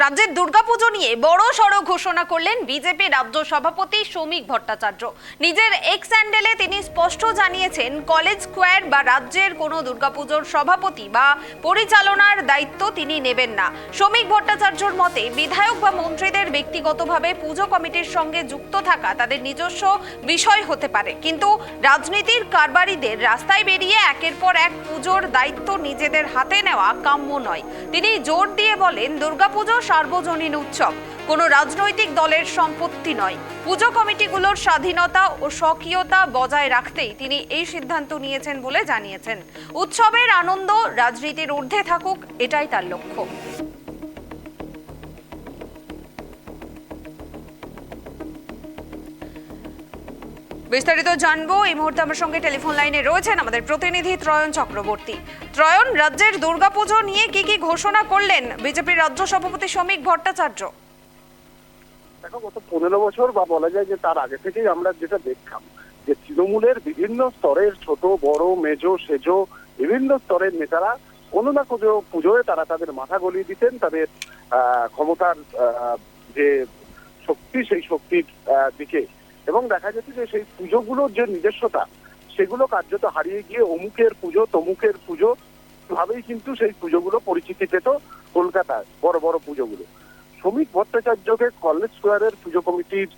রাজ্যের দুর্গাপুজো নিয়ে বড় সড় ঘোষণা করলেন বিজেপি রাজ্য সভাপতি শ্রমিক ভট্টাচার্য। নিজের এক্স হ্যান্ডেলে তিনি স্পষ্ট জানিয়েছেন, কলেজ স্কোয়ার বা রাজ্যের কোনো দুর্গাপুজোর সভাপতি বা পরিচালনার দায়িত্ব তিনি নেবেন না। শ্রমিক ভট্টাচার্যর মতে, বিধায়ক বা মন্ত্রীদের ব্যক্তিগতভাবে পুজো কমিটির সঙ্গে যুক্ত থাকা তাদের নিজস্ব বিষয় হতে পারে, কিন্তু রাজনীতির কারবারিদের রাস্তায় বেরিয়ে একের পর এক পুজোর দায়িত্ব নিজেদের হাতে নেওয়া কাম্য নয়। তিনি জোর দিয়ে বলেন, দুর্গাপুজো সার্বজনীন উৎসব, কোনো রাজনৈতিক দলের সম্পত্তি নয়। পুজো কমিটিগুলোর স্বাধীনতা ও স্বকীয়তা বজায় রাখতেই তিনি এই সিদ্ধান্ত নিয়েছেন বলে জানিয়েছেন। উৎসবের আনন্দ রাজনীতির ঊর্ধ্বে থাকুক, এটাই তার লক্ষ্য। বিস্তারিত জানবো। এই মুহূর্তে আমার সঙ্গে টেলিফোন লাইনে রয়েছেন আমাদের প্রতিনিধি ত্রয়ন চক্রবর্তী। ত্রয়ন, রাজ্যের দুর্গাপুজো নিয়ে কি ঘোষণা করলেন বিজেপির রাজ্য সভাপতি শ্রমিক ভট্টাচার্য? দেখো, গত 15 বছর বা বলা যায় যে তার আগে থেকেই আমরা যেটা দেখতাম যে তৃণমূলের বিভিন্ন স্তরের ছোট বড় মেজো সেজো বিভিন্ন স্তরের নেতারা কোনো না কোনো পুজোয় তারা তাদের মাথা গলিয়ে দিতেন, তাদের ক্ষমতার যে শক্তি সেই শক্তির দিকে, এবং দেখা যেত যে সেই পুজোগুলোর যে নিজস্বতা সেগুলো কার্যত হারিয়ে গিয়ে অমুকের পুজো তমুকের পুজো ভাবেই কিন্তু সেই পুজোগুলো পরিচিতি পেত কলকাতায় বড় বড় পুজোগুলো। শ্রমিক ভট্টাচার্যকে কলেজ স্কোয়ারের পুজো কমিটির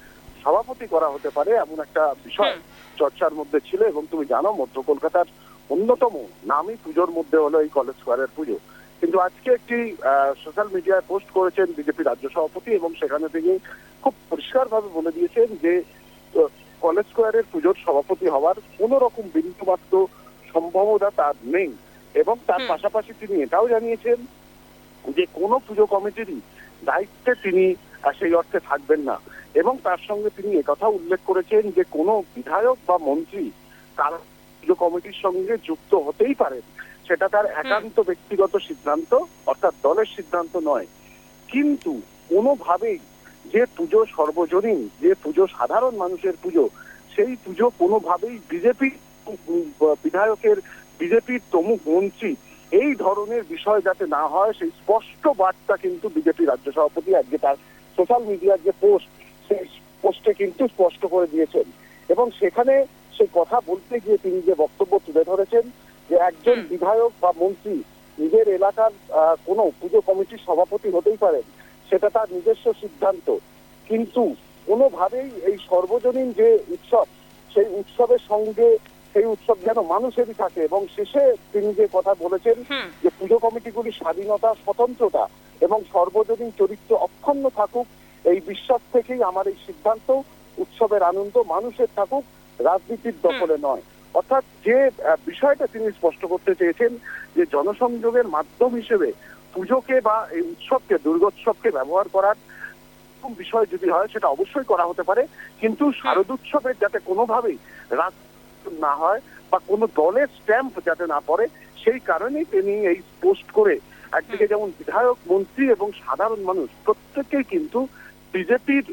সভাপতি করা হতে পারে এমন একটা বিষয় চর্চার মধ্যে ছিল, এবং তুমি জানো মধ্য কলকাতার অন্যতম নামী পুজোর মধ্যে হলো এই কলেজ স্কোয়ারের পুজো। কিন্তু আজকে একটি সোশ্যাল মিডিয়ায় পোস্ট করেছেন বিজেপি রাজ্য সভাপতি, এবং সেখানে তিনি খুব পরিষ্কারভাবে বলে দিয়েছেন যে কলেজ স্কোয়ারের পুজোর সভাপতি হওয়ার কোন রকম বিন্দুমাত্র সম্ভাবনা তার নেই, এবং তার পাশাপাশি তিনি এটাও জানিয়েছেন যে কোনো পুজো কমিটিরই দায়িত্বে তিনি সেই অর্থে থাকবেন না, এবং তার সঙ্গে তিনি একথা উল্লেখ করেছেন যে কোনো বিধায়ক বা মন্ত্রী তার পুজো কমিটির সঙ্গে যুক্ত হতেই পারেন, সেটা তার একান্ত ব্যক্তিগত সিদ্ধান্ত, অর্থাৎ দলের সিদ্ধান্ত নয়। কিন্তু কোনোভাবেই যে পুজো সর্বজনীন, যে পুজো সাধারণ মানুষের পুজো, সেই পুজো কোনোভাবেই বিজেপি বিধায়কের বিজেপির তমুক মন্ত্রী এই ধরনের বিষয় যাতে না হয়, সেই স্পষ্ট বার্তা কিন্তু বিজেপি রাজ্য সভাপতি আজকে তার সোশ্যাল মিডিয়ার যে পোস্ট সেই পোস্টে কিন্তু স্পষ্ট করে দিয়েছেন। এবং সেখানে সে কথা বলতে গিয়ে তিনি যে বক্তব্য তুলে ধরেছেন যে একজন বিধায়ক বা মন্ত্রী নিজের এলাকার কোনো পুজো কমিটির সভাপতি হতেই পারেন, সেটা তার নিজস্ব সিদ্ধান্ত, কিন্তু কোনোভাবেই এই সর্বজনীন যে উৎসব সেই উৎসবের সঙ্গে সেই উৎসব যেন মানুষেরই থাকে। এবং শেষে তিনি যে কথা বলেছেন যে পুজো কমিটিগুলির স্বাধীনতা স্বতন্ত্রতা এবং সর্বজনীন চরিত্র অক্ষুণ্ণ থাকুক, এই বিশ্বাস থেকেই আমার এই সিদ্ধান্ত, উৎসবের আনন্দ মানুষের থাকুক, রাজনীতির দখলে নয়। অর্থাৎ যে বিষয়টা তিনি স্পষ্ট করতে চেয়েছেন যে জনসংযোগের মাধ্যম হিসেবে পুজোকে বা এই উৎসবকে দুর্গোৎসবকে ব্যবহার করার বিষয় যদি হয় সেটা অবশ্যই করা হতে পারে, কিন্তু শারদোৎসবের যাতে কোনোভাবেই রাজনীতি না হয় বা কোনো দলের স্ট্যাম্প যাতে না পড়ে, সেই কারণেই তিনি এই পোস্ট করে একদিকে যেমন বিধায়ক মন্ত্রী এবং সাধারণ মানুষ প্রত্যেকেই কিন্তু বিজেপির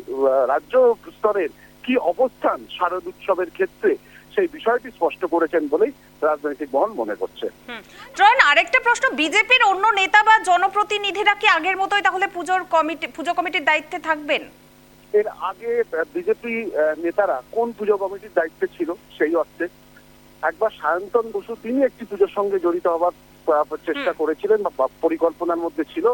রাজ্য স্তরের কি অবস্থান শারদ উৎসবের ক্ষেত্রে সেই বিষয়টি স্পষ্ট করেছেন বলেই রাজনৈতিক মহল মনে করছে। ত্রয়ন, আরেকটা প্রশ্ন, বিজেপির অন্য নেতা বা জনপ্রতিনিধিরা কি আগের মতোই তাহলে পুজো কমিটির দায়িত্বে থাকবেন? এর আগে বিজেপি নেতারা কোন পুজো কমিটির দায়িত্বে ছিল সেই অর্থে একবার সায়ন্তন বসু তিনি একটি পুজোর সঙ্গে জড়িত হওয়ার চেষ্টা করেছিলেন বা পরিকল্পনার মধ্যে ছিল,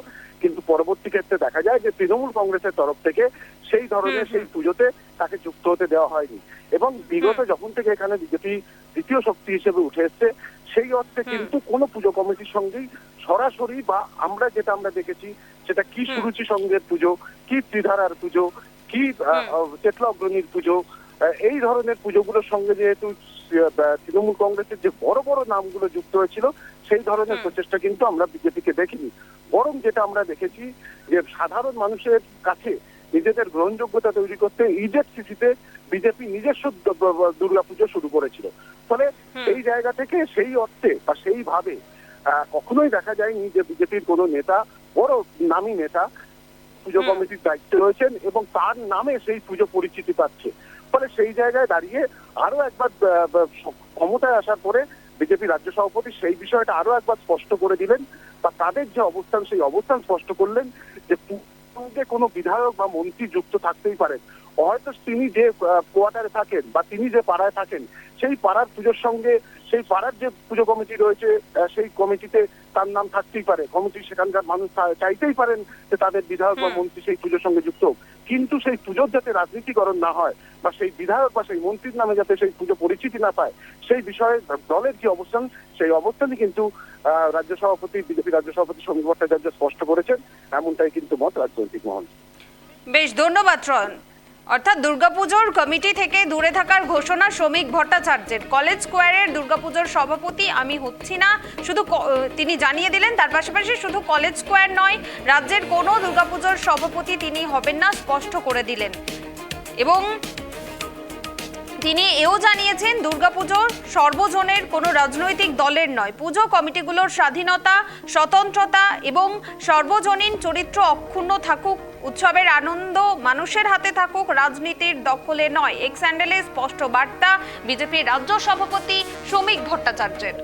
কিন্তু পরবর্তী ক্ষেত্রে দেখা যায় যে তৃণমূল কংগ্রেসের তরফ থেকে সেই ধরনের সেই পুজোতে তাকে যুক্ত হতে দেওয়া হয়নি। এবং বিগত যখন থেকে এখানে বিজেপি দ্বিতীয় শক্তি হিসেবে উঠে এসছে, সেই অর্থে কিন্তু কোনো পুজো কমিটির সঙ্গেই সরাসরি বা আমরা দেখেছি সেটা কি সুরুচি সঙ্গের পুজো, কি ত্রিধারার পুজো, কি চেতলা অগ্রণীর পুজো, এই ধরনের পুজোগুলোর সঙ্গে যেহেতু তৃণমূল কংগ্রেসের যে বড় বড় নামগুলো যুক্ত হয়েছিল, সেই ধরনের প্রচেষ্টা কিন্তু আমরা বিজেপিকে দেখিনি। বরং যেটা আমরা দেখেছি যে সাধারণ মানুষের কাছে নিজেদের গ্রহণযোগ্যতা তৈরি করতে ইজেডসিসিতে বিজেপি নিজস্ব দুর্গাপুজো শুরু করেছিল। ফলে সেই জায়গা থেকে সেই অর্থে বা সেইভাবে কখনোই দেখা যায়নি যে বিজেপির কোনো নেতা, বড় নামী নেতা পুজো কমিটির দায়িত্বে রয়েছেন এবং তার নামে সেই পুজো পরিচিতি পাচ্ছে। ফলে সেই জায়গায় দাঁড়িয়ে আরো একবার ক্ষমতায় আসার পরে বিজেপি রাজ্য সভাপতি সেই বিষয়টা আরো একবার স্পষ্ট করে দিলেন, বা তাদের যে অবস্থান সেই অবস্থান স্পষ্ট করলেন যে সাথে কোনো বিধায়ক বা মন্ত্রী যুক্ত থাকতেই পারেন। হয়তো তিনি যে কোয়ার্টারে থাকেন বা তিনি যে পাড়ায় থাকেন, সেই পাড়ার পুজোর সঙ্গে সেই পাড়ার যে পুজো কমিটি রয়েছে সেই কমিটিতে তার নাম থাকতেই পারে। কমিটি সেখানকার মানুষ চাইতেই পারেন যে তাদের বিধায়ক বা মন্ত্রী সেই পুজোর সঙ্গে যুক্ত হোক, কিন্তু সেই পুজোর যাতে রাজনীতিকরণ না হয় বা সেই বিধায়ক বা সেই মন্ত্রীর নামে যাতে সেই পুজো পরিচিতি না পায়, সেই বিষয়ে দলের যে অবস্থান, সেই অবস্থানই কিন্তু রাজ্য সভাপতি, বিজেপি রাজ্য সভাপতি শ্রমিক ভট্টাচার্য স্পষ্ট করেছেন। এমনটাই কিন্তু মত রাজনৈতিক মহল। বেশ, ধন্যবাদ ত্রয়ন। অর্থাৎ দুর্গাপুজোর কমিটি থেকে দূরে থাকার ঘোষণা শ্রমিক ভট্টাচার্যের। কলেজ স্কোয়ারের দুর্গাপুজোর সভাপতি আমি হচ্ছি না শুধু তিনি জানিয়ে দিলেন। তার পাশাপাশি শুধু কলেজ স্কোয়ার নয়, রাজ্যের কোনো দুর্গাপুজোর সভাপতি তিনি হবেন না, স্পষ্ট করে দিলেন। এবং তিনি এও জানিয়েছেন দুর্গাপুজোর সর্বজনের কোনো রাজনৈতিক দলের নয়, পুজো কমিটিগুলোর স্বাধীনতা, স্বতন্ত্রতা এবং সর্বজনীন চরিত্র অক্ষুণ্ণ থাকুক, উৎসবের আনন্দ মানুষের হাতে থাকুক, রাজনীতির দখলে নয়। এক্স হ্যান্ডেলে স্পষ্ট বার্তা বিজেপির রাজ্য সভাপতি শ্রমিক ভট্টাচার্যের।